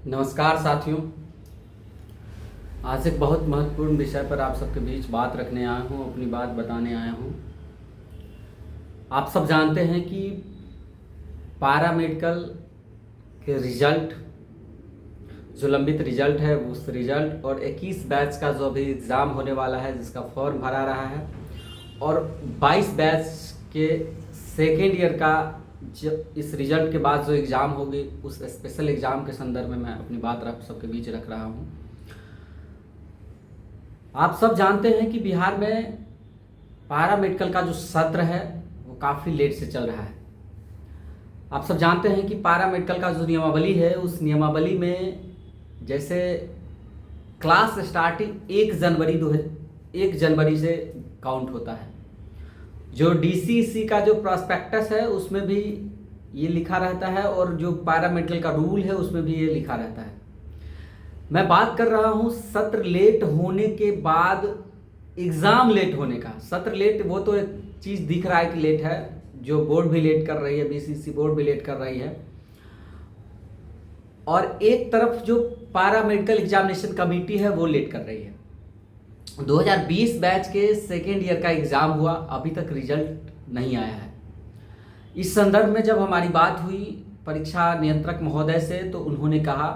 नमस्कार साथियों। आज एक बहुत महत्वपूर्ण विषय पर आप सबके बीच बात रखने आया हूँ, अपनी बात बताने आया हूँ। आप सब जानते हैं कि पारा मेडिकल के रिजल्ट, जो लंबित रिजल्ट है, उस रिजल्ट और 21 बैच का जो अभी एग्ज़ाम होने वाला है, जिसका फॉर्म भरा रहा है, और 22 बैच के सेकेंड ईयर का इस रिजल्ट के बाद जो एग्ज़ाम होगी, उस स्पेशल एग्ज़ाम के संदर्भ में मैं अपनी बात सबके बीच रख रहा हूँ। आप सब जानते हैं कि बिहार में पारा मेडिकल का जो सत्र है वो काफ़ी लेट से चल रहा है। आप सब जानते हैं कि पारा मेडिकल का जो नियमावली है, उस नियमावली में जैसे क्लास स्टार्टिंग 1 जनवरी से काउंट होता है। जो डीसीसी का जो प्रॉस्पेक्टस है उसमें भी ये लिखा रहता है, और जो पारा मेडिकल का रूल है उसमें भी ये लिखा रहता है। मैं बात कर रहा हूँ सत्र लेट होने के बाद एग्ज़ाम लेट होने का। सत्र लेट वो तो एक चीज़ दिख रहा है कि लेट है, जो बोर्ड भी लेट कर रही है, बीसीसी बोर्ड भी लेट कर रही है, और एक तरफ जो पारा मेडिकल एग्जामिनेशन कमेटी है वो लेट कर रही है। 2020 बैच के सेकेंड ईयर का एग्ज़ाम हुआ, अभी तक रिजल्ट नहीं आया है। इस संदर्भ में जब हमारी बात हुई परीक्षा नियंत्रक महोदय से, तो उन्होंने कहा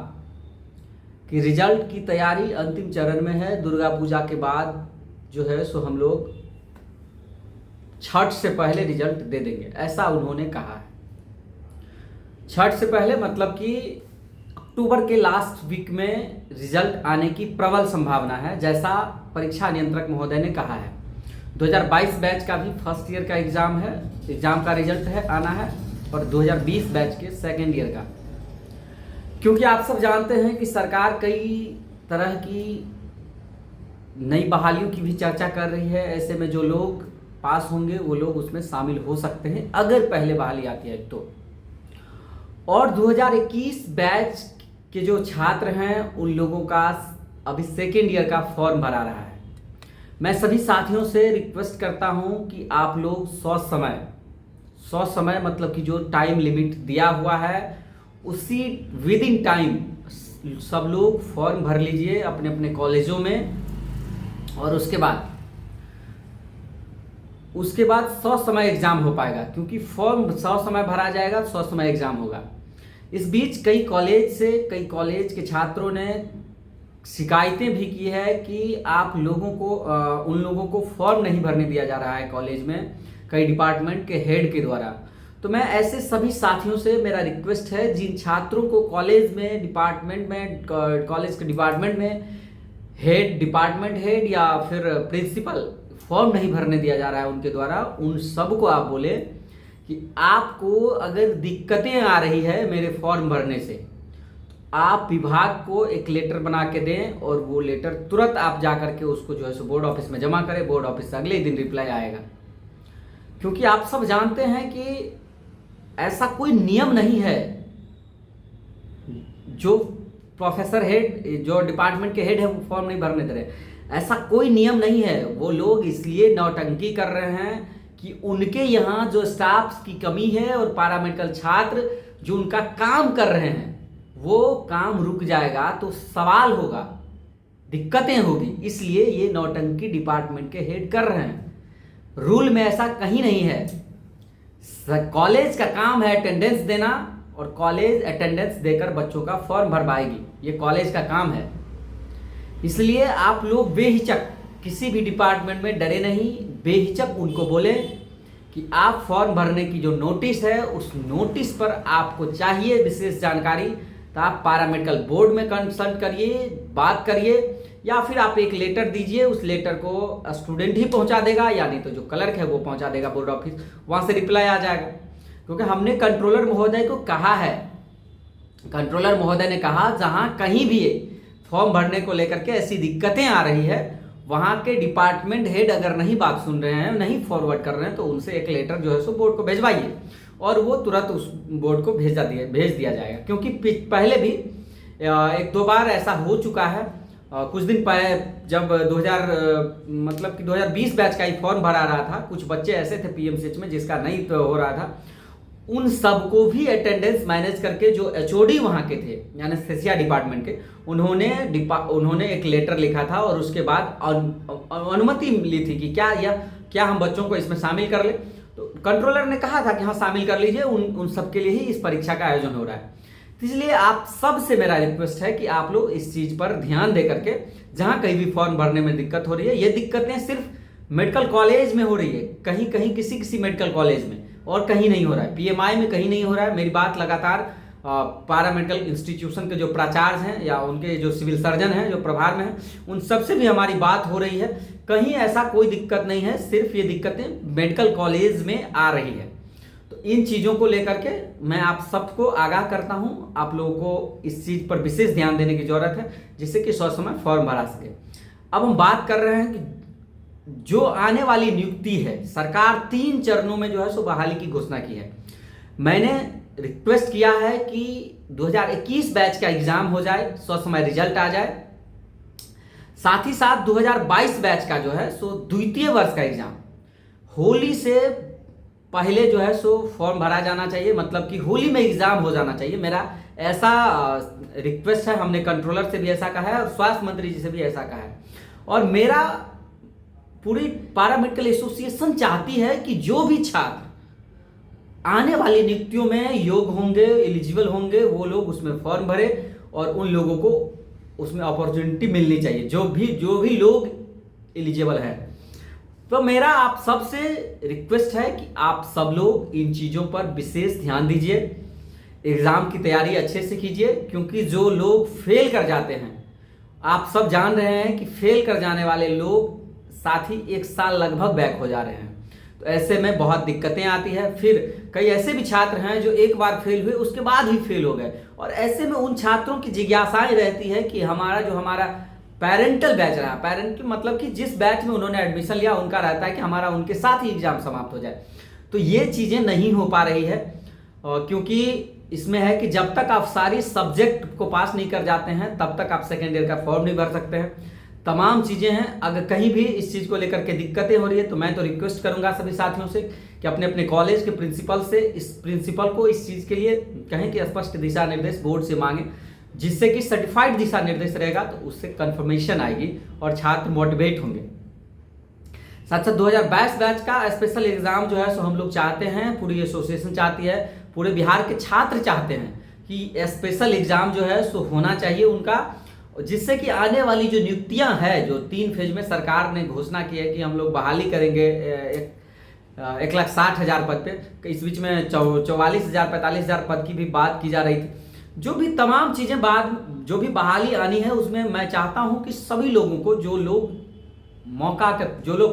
कि रिजल्ट की तैयारी अंतिम चरण में है, दुर्गा पूजा के बाद जो है सो हम लोग छठ से पहले रिजल्ट दे देंगे, ऐसा उन्होंने कहा है। छठ से पहले मतलब कि अक्टूबर के लास्ट वीक में रिजल्ट आने की प्रबल संभावना है, जैसा परीक्षा नियंत्रक महोदय ने कहा है। 2022 बैच का भी फर्स्ट ईयर का एग्ज़ाम है, एग्ज़ाम का रिजल्ट है आना है, और 2020 बैच के सेकेंड ईयर का। क्योंकि आप सब जानते हैं कि सरकार कई तरह की नई बहालियों की भी चर्चा कर रही है। ऐसे में जो लोग पास होंगे वो लोग उसमें शामिल हो सकते हैं, अगर पहले बहाली आती है तो। और 2021 बैच के जो छात्र हैं उन लोगों का अभी सेकेंड ईयर का फॉर्म भरा रहा है। मैं सभी साथियों से रिक्वेस्ट करता हूं कि आप लोग सौ समय मतलब कि जो टाइम लिमिट दिया हुआ है, उसी विद इन टाइम सब लोग फॉर्म भर लीजिए अपने अपने कॉलेजों में, और उसके बाद 100 समय एग्ज़ाम हो पाएगा। क्योंकि फॉर्म 100 समय भरा जाएगा, 100 समय एग्ज़ाम होगा। इस बीच कई कॉलेज के छात्रों ने शिकायतें भी की है कि आप लोगों को उन लोगों को फॉर्म नहीं भरने दिया जा रहा है कॉलेज में, कई डिपार्टमेंट के हेड के द्वारा। तो मैं ऐसे सभी साथियों से मेरा रिक्वेस्ट है, जिन छात्रों को कॉलेज में कॉलेज के डिपार्टमेंट में डिपार्टमेंट हेड या फिर प्रिंसिपल फॉर्म नहीं भरने दिया जा रहा है उनके द्वारा, उन सब को आप बोले कि आपको अगर दिक्कतें आ रही है मेरे फॉर्म भरने से, आप विभाग को एक लेटर बना के दें, और वो लेटर तुरंत आप जा करके उसको जो है सो बोर्ड ऑफिस में जमा करें। बोर्ड ऑफिस से अगले दिन रिप्लाई आएगा। क्योंकि आप सब जानते हैं कि ऐसा कोई नियम नहीं है, जो प्रोफेसर हेड, जो डिपार्टमेंट के हेड है वो फॉर्म नहीं भरने दे रहे। ऐसा कोई नियम नहीं है। वो लोग इसलिए नौटंकी कर रहे हैं कि उनके यहाँ जो स्टाफ की कमी है, और पैरामेडिकल छात्र जो उनका काम कर रहे हैं वो काम रुक जाएगा, तो सवाल होगा, दिक्कतें होगी। इसलिए ये नौटंकी डिपार्टमेंट के हेड कर रहे हैं। रूल में ऐसा कहीं नहीं है। कॉलेज का काम है अटेंडेंस देना, और कॉलेज अटेंडेंस देकर बच्चों का फॉर्म भरवाएगी, ये कॉलेज का काम है। इसलिए आप लोग बेहिचक, किसी भी डिपार्टमेंट में डरे नहीं, बेहिचक उनको बोले कि आप फॉर्म भरने की जो नोटिस है, उस नोटिस पर आपको चाहिए विशेष जानकारी, तो आप पैरामेडिकल बोर्ड में कंसल्ट करिए, बात करिए, या फिर आप एक लेटर दीजिए। उस लेटर को स्टूडेंट ही पहुंचा देगा, या नहीं तो जो क्लर्क है वो पहुंचा देगा बोर्ड ऑफिस, वहां से रिप्लाई आ जाएगा। क्योंकि हमने कंट्रोलर महोदय को कहा है, कंट्रोलर महोदय ने कहा जहां कहीं भी फॉर्म भरने को लेकर के ऐसी दिक्कतें आ रही है, वहां के डिपार्टमेंट हेड अगर नहीं बात सुन रहे हैं, नहीं फॉरवर्ड कर रहे हैं, तो उनसे एक लेटर जो है सो बोर्ड को भेजवाइए, और वो तुरंत उस बोर्ड को भेज दिया जाएगा। क्योंकि पहले भी 1-2 बार ऐसा हो चुका है। कुछ दिन पहले जब 2020 बैच का ही फॉर्म भरा रहा था, कुछ बच्चे ऐसे थे पीएमसीएच में जिसका नहीं तो हो रहा था, उन सबको भी अटेंडेंस मैनेज करके जो एचओडी वहाँ के थे यानी एनेस्थीसिया डिपार्टमेंट के, उन्होंने एक लेटर लिखा था और उसके बाद अनुमति ली थी कि क्या हम बच्चों को इसमें शामिल कर ले। तो कंट्रोलर ने कहा था कि हाँ शामिल कर लीजिए, उन सब के लिए ही इस परीक्षा का आयोजन हो रहा है। तो इसलिए आप सबसे मेरा रिक्वेस्ट है कि आप लोग इस चीज़ पर ध्यान दे करके, जहाँ कहीं भी फॉर्म भरने में दिक्कत हो रही है, ये दिक्कतें सिर्फ मेडिकल कॉलेज में हो रही है, कहीं कहीं किसी मेडिकल कॉलेज में, और कहीं नहीं हो रहा है। पीएमआई में कहीं नहीं हो रहा है। मेरी बात लगातार पैरामेडिकल इंस्टीट्यूशन के जो प्राचार्य हैं या उनके जो सिविल सर्जन हैं जो प्रभार में हैं, उन सबसे भी हमारी बात हो रही है। कहीं ऐसा कोई दिक्कत नहीं है, सिर्फ ये दिक्कतें मेडिकल कॉलेज में आ रही है। तो इन चीज़ों को लेकर के मैं आप सबको आगाह करता हूँ, आप लोगों को इस चीज़ पर विशेष ध्यान देने की जरूरत है, जिससे कि समय फॉर्म भरा सके। अब हम बात कर रहे हैं कि जो आने वाली नियुक्ति है, सरकार 3 चरणों में जो है सो बहाली की घोषणा की है। मैंने रिक्वेस्ट किया है कि 2021 बैच का एग्जाम हो जाए, समय रिजल्ट आ जाए, साथ ही साथ 2022 बैच का जो है सो द्वितीय वर्ष का एग्जाम होली से पहले जो है सो फॉर्म भरा जाना चाहिए, मतलब कि होली में एग्जाम हो जाना चाहिए। मेरा ऐसा रिक्वेस्ट है, हमने कंट्रोलर से भी ऐसा कहा है और स्वास्थ्य मंत्री जी से भी ऐसा कहा है। और मेरा पूरी पैरामेडिकल एसोसिएशन चाहती है कि जो भी छात्र आने वाली नियुक्तियों में योग्य होंगे, एलिजिबल होंगे, वो लोग उसमें फॉर्म भरे और उन लोगों को उसमें अपॉर्चुनिटी मिलनी चाहिए, जो भी लोग एलिजिबल हैं। तो मेरा आप सबसे रिक्वेस्ट है कि आप सब लोग इन चीज़ों पर विशेष ध्यान दीजिए, एग्ज़ाम की तैयारी अच्छे से कीजिए, क्योंकि जो लोग फेल कर जाते हैं, आप सब जान रहे हैं कि फेल कर जाने वाले लोग साथ ही 1 साल लगभग बैक हो जा रहे हैं। तो ऐसे में बहुत दिक्कतें आती है। फिर कई ऐसे भी छात्र हैं जो एक बार फेल हुए उसके बाद ही फेल हो गए, और ऐसे में उन छात्रों की जिज्ञासाएं रहती है कि हमारा पेरेंटल बैच रहा, पेरेंटल मतलब कि जिस बैच में उन्होंने एडमिशन लिया उनका रहता है कि हमारा उनके साथ ही एग्जाम समाप्त हो जाए। तो ये चीज़ें नहीं हो पा रही है, क्योंकि इसमें है कि जब तक आप सारी सब्जेक्ट को पास नहीं कर जाते हैं तब तक आप सेकेंड ईयर का फॉर्म नहीं भर सकते हैं। तमाम चीज़ें हैं। अगर कहीं भी इस चीज़ को लेकर के दिक्कतें हो रही है तो मैं तो रिक्वेस्ट करूंगा सभी साथियों से कि अपने अपने कॉलेज के प्रिंसिपल से इस प्रिंसिपल को इस चीज़ के लिए कहें कि स्पष्ट दिशा निर्देश बोर्ड से मांगे, जिससे कि सर्टिफाइड दिशा निर्देश रहेगा तो उससे कंफर्मेशन आएगी और छात्र मोटिवेट होंगे। साथ साथ 2022 बैच का स्पेशल एग्जाम जो है सो हम लोग चाहते हैं, पूरी एसोसिएशन चाहती है, पूरे बिहार के छात्र चाहते हैं कि स्पेशल एग्जाम जो है सो होना चाहिए उनका, जिससे कि आने वाली जो नियुक्तियां हैं, जो 3 फेज में सरकार ने घोषणा की है कि हम लोग बहाली करेंगे 1,60,000 पद पे, इस बीच में 44,000 45,000 पद की भी बात की जा रही थी। जो भी तमाम चीज़ें बाद जो भी बहाली आनी है उसमें मैं चाहता हूं कि सभी लोगों को, जो लोग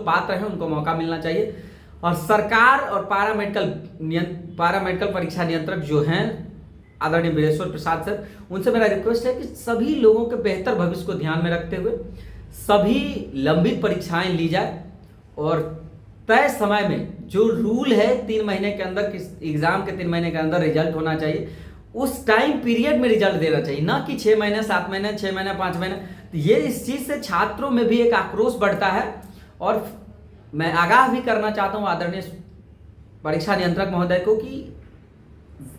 पात्र हैं उनको मौका मिलना चाहिए। और सरकार और पैरामेडिकल परीक्षा नियंत्रक जो हैं आदरणीय वीरेश्वर प्रसाद सर, उनसे मेरा रिक्वेस्ट है कि सभी लोगों के बेहतर भविष्य को ध्यान में रखते हुए सभी लंबित परीक्षाएं ली जाए और तय समय में जो रूल है 3 महीने के अंदर, एग्जाम के 3 महीने के अंदर रिजल्ट होना चाहिए, उस टाइम पीरियड में रिजल्ट देना चाहिए, ना कि 6 महीने 7 महीने 6 महीने 5 महीने। तो ये इस चीज़ से छात्रों में भी एक आक्रोश बढ़ता है। और मैं आगाह भी करना चाहता हूँ आदरणीय परीक्षा नियंत्रक महोदय को कि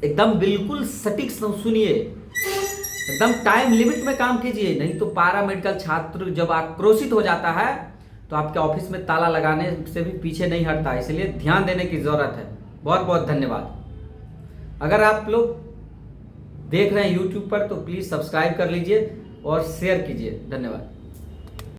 एकदम बिल्कुल सटीक सुनिए, एकदम टाइम लिमिट में काम कीजिए, नहीं तो पैरामेडिकल छात्र जब आक्रोशित हो जाता है तो आपके ऑफिस में ताला लगाने से भी पीछे नहीं हटता। इसलिए ध्यान देने की जरूरत है। बहुत बहुत धन्यवाद। अगर आप लोग देख रहे हैं यूट्यूब पर तो प्लीज़ सब्सक्राइब कर लीजिए और शेयर कीजिए। धन्यवाद।